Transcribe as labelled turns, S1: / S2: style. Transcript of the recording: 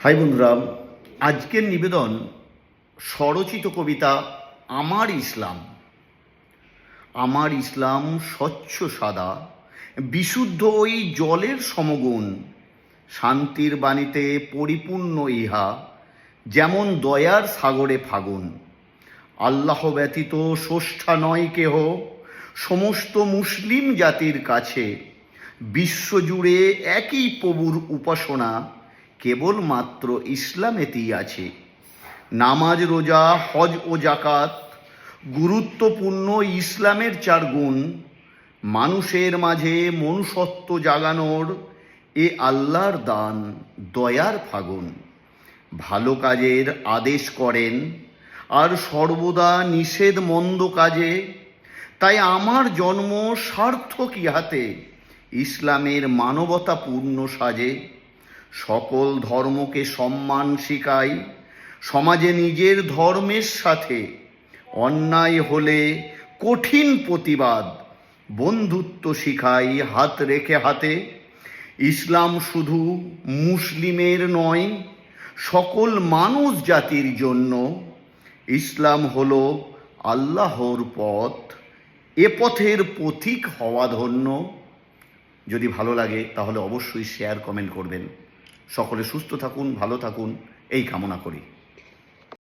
S1: High বন্ধুরা, আজকের নিবেদন স্বরচিত কবিতা আমার ইসলাম। আমার ইসলাম স্বচ্ছ সাদা, বিশুদ্ধ ওই জলের সমগুণ। শান্তির বাণীতে পরিপূর্ণ ইহা, যেমন দয়ার সাগরে ফাগুন। আল্লাহ ব্যতীত স্রষ্টা নয় কেহ, সমস্ত মুসলিম জাতির কাছে। বিশ্বজুড়ে একই প্রভুর উপাসনা, কেবলমাত্র ইসলামেতেই আছে। নামাজ, রোজা, হজ ও জাকাত গুরুত্বপূর্ণ ইসলামের 4 গুণ। মানুষের মাঝে মনুষ্যত্ব জাগানোর এ আল্লাহর দান, দয়ার ফাগুন। ভালো কাজের আদেশ করেন আর সর্বদা নিষেধ মন্দ কাজে। তাই আমার জন্ম সার্থক ইহাতে, ইসলামের মানবতাপূর্ণ সাজে। সকল ধর্মকে সম্মান শিখাই, সমাজে নিজের ধর্মের সাথে। অন্যায় হলে কঠিন প্রতিবাদ, বন্ধুত্ব শিখাই হাত রেখে হাতে। ইসলাম শুধু মুসলিমের নয়, সকল মানুষ জাতির জন্য। ইসলাম হলো আল্লাহর পথ, এ পথের পথিক হওয়া ধন্য। যদি ভালো লাগে তাহলে অবশ্যই শেয়ার কমেন্ট করবেন। সকলে সুস্থ থাকুন, ভালো থাকুন, এই কামনা করি।